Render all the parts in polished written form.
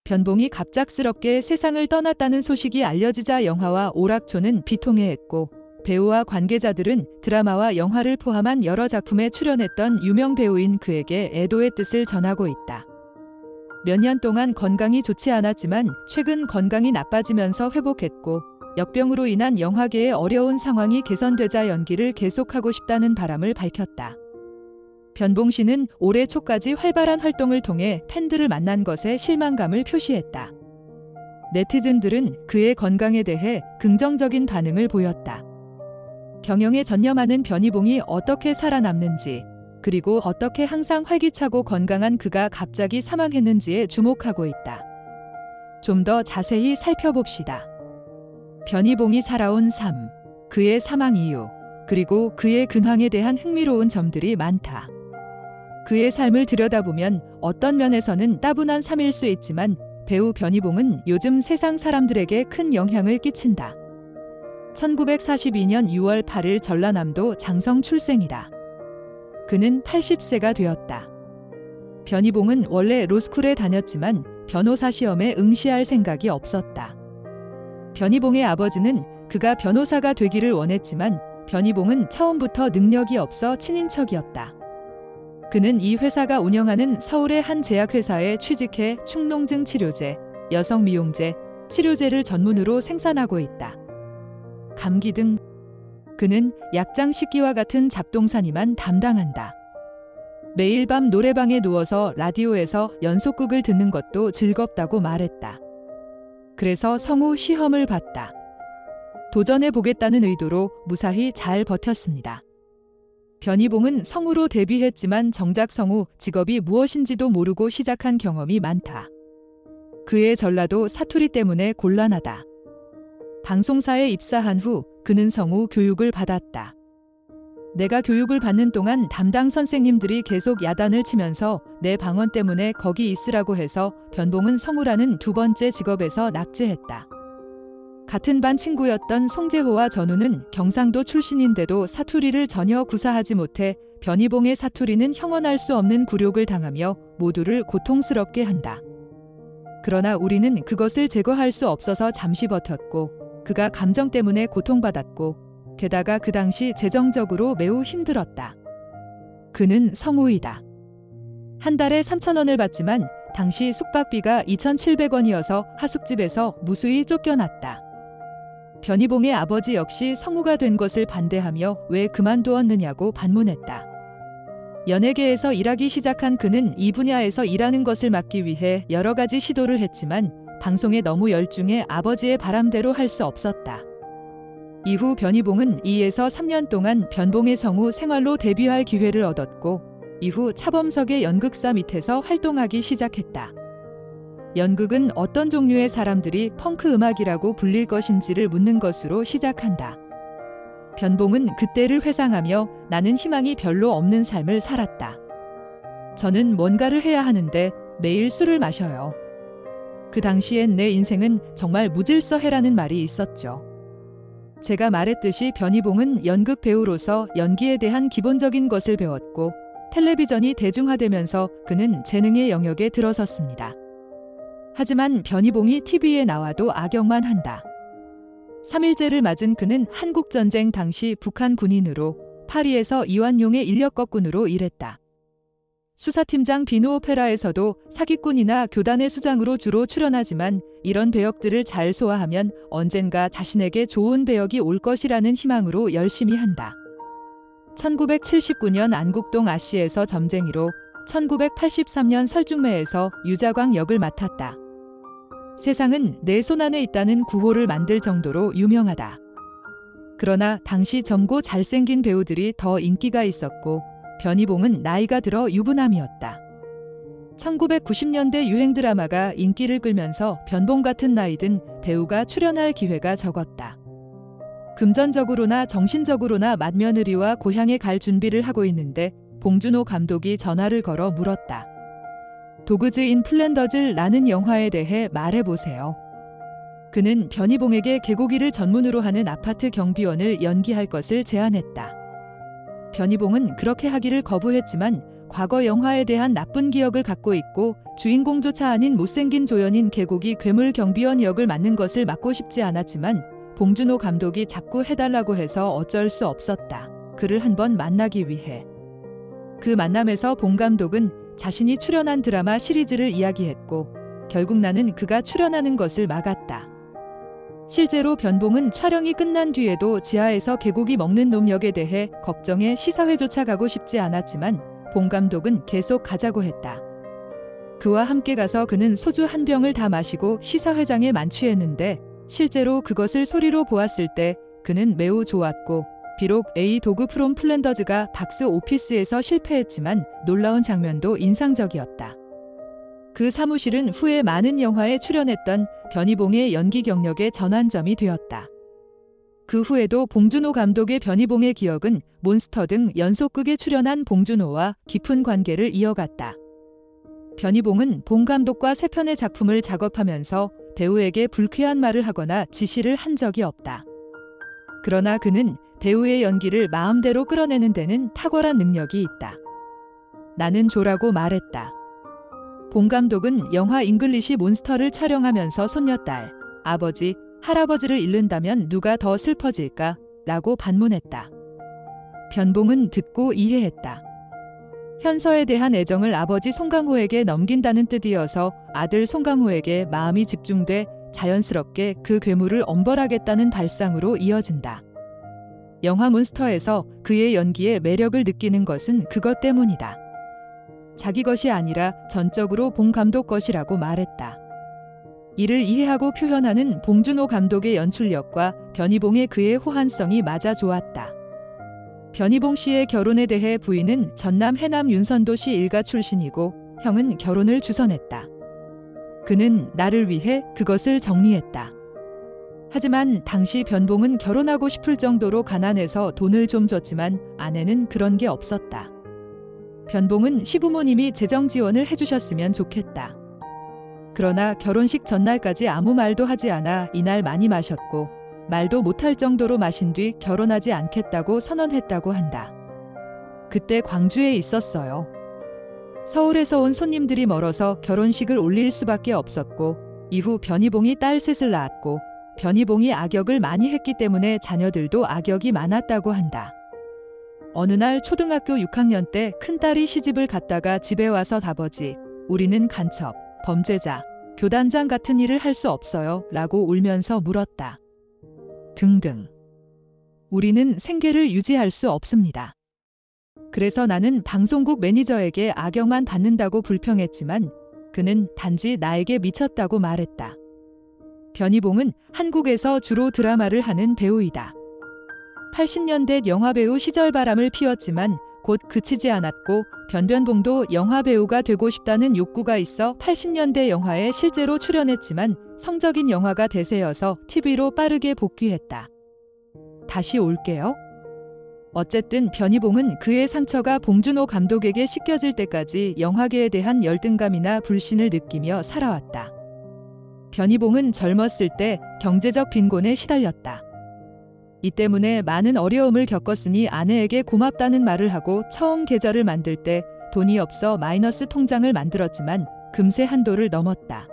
변봉이 갑작스럽게 세상을 떠났다는 소식이 알려지자 영화와 오락촌은 비통해했고 배우와 관계자들은 드라마와 영화를 포함한 여러 작품에 출연했던 유명 배우인 그에게 애도의 뜻을 전하고 있다. 몇 년 동안 건강이 좋지 않았지만 최근 건강이 나빠지면서 회복했고 역병으로 인한 영화계의 어려운 상황이 개선되자 연기를 계속하고 싶다는 바람을 밝혔다. 변봉 씨는 올해 초까지 활발한 활동을 통해 팬들을 만난 것에 실망감을 표시했다. 네티즌들은 그의 건강에 대해 긍정적인 반응을 보였다. 경영에 전념하는 변희봉이 어떻게 살아남는지, 그리고 어떻게 항상 활기차고 건강한 그가 갑자기 사망했는지에 주목하고 있다. 좀 더 자세히 살펴봅시다. 변희봉이 살아온 삶, 그의 사망 이유, 그리고 그의 근황에 대한 흥미로운 점들이 많다. 그의 삶을 들여다보면 어떤 면에서는 따분한 삶일 수 있지만 배우 변희봉은 요즘 세상 사람들에게 큰 영향을 끼친다. 1942년 6월 8일 전라남도 장성 출생이다. 그는 80세가 되었다. 변희봉은 원래 로스쿨에 다녔지만 변호사 시험에 응시할 생각이 없었다. 변희봉의 아버지는 그가 변호사가 되기를 원했지만 변희봉은 처음부터 능력이 없어 친인척이었다. 그는 이 회사가 운영하는 서울의 한 제약회사에 취직해 축농증 치료제, 여성 미용제, 치료제를 전문으로 생산하고 있다. 감기 등 그는 약장 씻기와 같은 잡동사니만 담당한다. 매일 밤 노래방에 누워서 라디오에서 연속극을 듣는 것도 즐겁다고 말했다. 그래서 성우 시험을 봤다. 도전해보겠다는 의도로 무사히 잘 버텼습니다. 변희봉은 성우로 데뷔했지만 정작 성우 직업이 무엇인지도 모르고 시작한 경험이 많다. 그의 전라도 사투리 때문에 곤란하다. 방송사에 입사한 후 그는 성우 교육을 받았다. 내가 교육을 받는 동안 담당 선생님들이 계속 야단을 치면서 내 방언 때문에 거기 있으라고 해서 변봉은 성우라는 두 번째 직업에서 낙제했다. 같은 반 친구였던 송재호와 전우는 경상도 출신인데도 사투리를 전혀 구사하지 못해 변희봉의 사투리는 형언할 수 없는 굴욕을 당하며 모두를 고통스럽게 한다. 그러나 우리는 그것을 제거할 수 없어서 잠시 버텼고 그가 감정 때문에 고통받았고 게다가 그 당시 재정적으로 매우 힘들었다. 그는 성우이다. 한 달에 3,000원을 받지만 당시 숙박비가 2,700원이어서 하숙집에서 무수히 쫓겨났다. 변희봉의 아버지 역시 성우가 된 것을 반대하며 왜 그만두었느냐고 반문했다. 연예계에서 일하기 시작한 그는 이 분야에서 일하는 것을 막기 위해 여러 가지 시도를 했지만 방송에 너무 열중해 아버지의 바람대로 할 수 없었다. 이후 변희봉은 2에서 3년 동안 변봉의 성우 생활로 데뷔할 기회를 얻었고 이후 차범석의 연극사 밑에서 활동하기 시작했다. 연극은 어떤 종류의 사람들이 펑크 음악이라고 불릴 것인지를 묻는 것으로 시작한다. 변봉은 그때를 회상하며 나는 희망이 별로 없는 삶을 살았다. 저는 뭔가를 해야 하는데 매일 술을 마셔요. 그 당시엔 내 인생은 정말 무질서해라는 말이 있었죠. 제가 말했듯이 변희봉은 연극 배우로서 연기에 대한 기본적인 것을 배웠고 텔레비전이 대중화되면서 그는 재능의 영역에 들어섰습니다. 하지만 변희봉이 TV에 나와도 악역만 한다. 3.1제를 맞은 그는 한국전쟁 당시 북한 군인으로 파리에서 이완용의 인력거꾼으로 일했다. 수사팀장 비누 오페라에서도 사기꾼이나 교단의 수장으로 주로 출연하지만 이런 배역들을 잘 소화하면 언젠가 자신에게 좋은 배역이 올 것이라는 희망으로 열심히 한다. 1979년 안국동 아씨에서 점쟁이로 1983년 설중매에서 유자광 역을 맡았다. 세상은 내 손안에 있다는 구호를 만들 정도로 유명하다. 그러나 당시 젊고 잘생긴 배우들이 더 인기가 있었고 변희봉은 나이가 들어 유부남이었다. 1990년대 유행 드라마가 인기를 끌면서 변봉 같은 나이 든 배우가 출연할 기회가 적었다. 금전적으로나 정신적으로나 맏며느리와 고향에 갈 준비를 하고 있는데 봉준호 감독이 전화를 걸어 물었다. 도그즈 인 플랜더즈라는 영화에 대해 말해보세요. 그는 변희봉에게 개고기를 전문으로 하는 아파트 경비원을 연기할 것을 제안했다. 변희봉은 그렇게 하기를 거부했지만 과거 영화에 대한 나쁜 기억을 갖고 있고 주인공조차 아닌 못생긴 조연인 개고기 괴물 경비원 역을 맡는 것을 맡고 싶지 않았지만 봉준호 감독이 자꾸 해달라고 해서 어쩔 수 없었다. 그를 한번 만나기 위해. 그 만남에서 봉 감독은 자신이 출연한 드라마 시리즈를 이야기했고 결국 나는 그가 출연하는 것을 막았다. 실제로 변봉은 촬영이 끝난 뒤에도 지하에서 개고기 먹는 놈 역에 대해 걱정해 시사회조차 가고 싶지 않았지만 봉 감독은 계속 가자고 했다. 그와 함께 가서 그는 소주 한 병을 다 마시고 시사회장에 만취했는데 실제로 그것을 소리로 보았을 때 그는 매우 좋았고 비록 A 도그 프롬 플랜더즈가 박스 오피스에서 실패했지만 놀라운 장면도 인상적이었다. 그 사무실은 후에 많은 영화에 출연했던 변희봉의 연기 경력의 전환점이 되었다. 그 후에도 봉준호 감독의 변희봉의 기억은 몬스터 등 연속극에 출연한 봉준호와 깊은 관계를 이어갔다. 변희봉은 봉 감독과 3편의 작품을 작업하면서 배우에게 불쾌한 말을 하거나 지시를 한 적이 없다. 그러나 그는 배우의 연기를 마음대로 끌어내는 데는 탁월한 능력이 있다. 나는 조라고 말했다. 봉 감독은 영화 잉글리시 몬스터를 촬영하면서 손녀딸, 아버지, 할아버지를 잃는다면 누가 더 슬퍼질까? 라고 반문했다. 변봉은 듣고 이해했다. 현서에 대한 애정을 아버지 송강호에게 넘긴다는 뜻이어서 아들 송강호에게 마음이 집중돼 자연스럽게 그 괴물을 엄벌하겠다는 발상으로 이어진다. 영화 몬스터에서 그의 연기에 매력을 느끼는 것은 그것 때문이다. 자기 것이 아니라 전적으로 봉 감독 것이라고 말했다. 이를 이해하고 표현하는 봉준호 감독의 연출력과 변희봉의 그의 호환성이 맞아 좋았다. 변희봉 씨의 결혼에 대해 부인은 전남 해남 윤선도 씨 일가 출신이고 형은 결혼을 주선했다. 그는 나를 위해 그것을 정리했다. 하지만 당시 변봉은 결혼하고 싶을 정도로 가난해서 돈을 좀 줬지만 아내는 그런 게 없었다. 변봉은 시부모님이 재정 지원을 해주셨으면 좋겠다. 그러나 결혼식 전날까지 아무 말도 하지 않아 이날 많이 마셨고 말도 못할 정도로 마신 뒤 결혼하지 않겠다고 선언했다고 한다. 그때 광주에 있었어요. 서울에서 온 손님들이 멀어서 결혼식을 올릴 수밖에 없었고 이후 변희봉이 딸 셋을 낳았고 변희봉이 악역을 많이 했기 때문에 자녀들도 악역이 많았다고 한다. 어느 날 초등학교 6학년 때 큰딸이 시집을 갔다가 집에 와서 아버지, 우리는 간첩, 범죄자, 교단장 같은 일을 할 수 없어요 라고 울면서 물었다. 등등. 우리는 생계를 유지할 수 없습니다. 그래서 나는 방송국 매니저에게 악역만 받는다고 불평했지만 그는 단지 나에게 미쳤다고 말했다. 변희봉은 한국에서 주로 드라마를 하는 배우이다. 80년대 영화배우 시절 바람을 피웠지만 곧 그치지 않았고 변변봉도 영화배우가 되고 싶다는 욕구가 있어 80년대 영화에 실제로 출연했지만 성적인 영화가 대세여서 TV로 빠르게 복귀했다. 다시 올게요. 어쨌든 변희봉은 그의 상처가 봉준호 감독에게 씻겨질 때까지 영화계에 대한 열등감이나 불신을 느끼며 살아왔다. 변희봉은 젊었을 때 경제적 빈곤에 시달렸다. 이 때문에 많은 어려움을 겪었으니 아내에게 고맙다는 말을 하고 처음 계좌를 만들 때 돈이 없어 마이너스 통장을 만들었지만 금세 한도를 넘었다.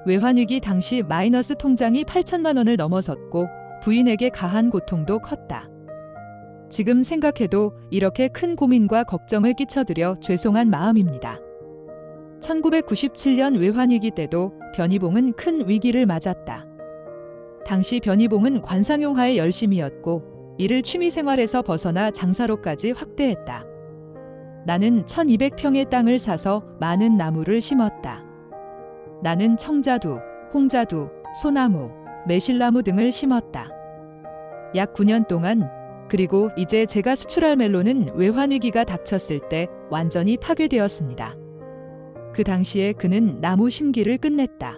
외환위기 당시 마이너스 통장이 8천만 원을 넘어섰고 부인에게 가한 고통도 컸다. 지금 생각해도 이렇게 큰 고민과 걱정을 끼쳐드려 죄송한 마음입니다. 1997년 외환위기 때도 변희봉은 큰 위기를 맞았다. 당시 변희봉은 관상용화에 열심이었고 이를 취미생활에서 벗어나 장사로까지 확대했다. 나는 1200평의 땅을 사서 많은 나무를 심었다. 나는 청자두, 홍자두, 소나무, 매실나무 등을 심었다. 약 9년 동안 그리고 이제 제가 수출할 멜론은 외환위기가 닥쳤을 때 완전히 파괴되었습니다. 그 당시에 그는 나무 심기를 끝냈다.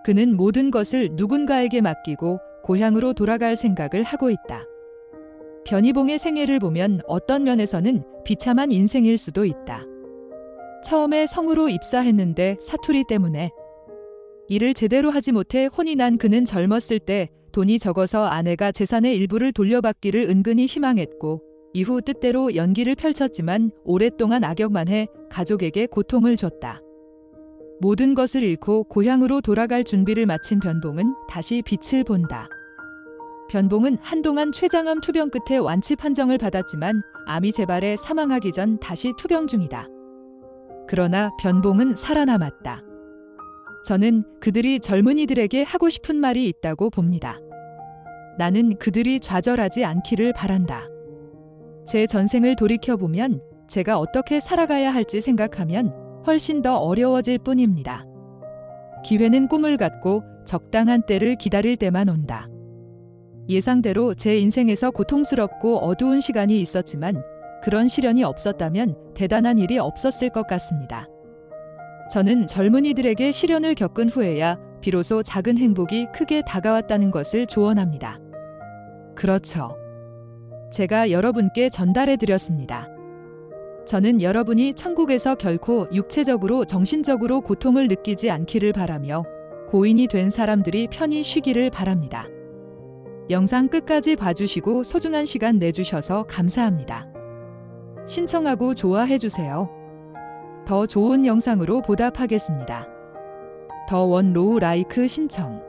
그는 모든 것을 누군가에게 맡기고 고향으로 돌아갈 생각을 하고 있다. 변희봉의 생애를 보면 어떤 면에서는 비참한 인생일 수도 있다. 처음에 성우로 입사했는데 사투리 때문에 일을 제대로 하지 못해 혼이 난 그는 젊었을 때 돈이 적어서 아내가 재산의 일부를 돌려받기를 은근히 희망했고 이후 뜻대로 연기를 펼쳤지만 오랫동안 악역만 해 가족에게 고통을 줬다. 모든 것을 잃고 고향으로 돌아갈 준비를 마친 변봉은 다시 빛을 본다. 변봉은 한동안 췌장암 투병 끝에 완치 판정을 받았지만 암이 재발해 사망하기 전 다시 투병 중이다. 그러나 변봉은 살아남았다. 저는 그들이 젊은이들에게 하고 싶은 말이 있다고 봅니다. 나는 그들이 좌절하지 않기를 바란다. 제 전생을 돌이켜보면 제가 어떻게 살아가야 할지 생각하면 훨씬 더 어려워질 뿐입니다. 기회는 꿈을 갖고 적당한 때를 기다릴 때만 온다. 예상대로 제 인생에서 고통스럽고 어두운 시간이 있었지만 그런 시련이 없었다면 대단한 일이 없었을 것 같습니다. 저는 젊은이들에게 시련을 겪은 후에야 비로소 작은 행복이 크게 다가왔다는 것을 조언합니다. 그렇죠. 제가 여러분께 전달해 드렸습니다. 저는 여러분이 천국에서 결코 육체적으로 정신적으로 고통을 느끼지 않기를 바라며 고인이 된 사람들이 편히 쉬기를 바랍니다. 영상 끝까지 봐주시고 소중한 시간 내주셔서 감사합니다. 신청하고 좋아해주세요. 더 좋은 영상으로 보답하겠습니다. 더 원 로우 라이크 신청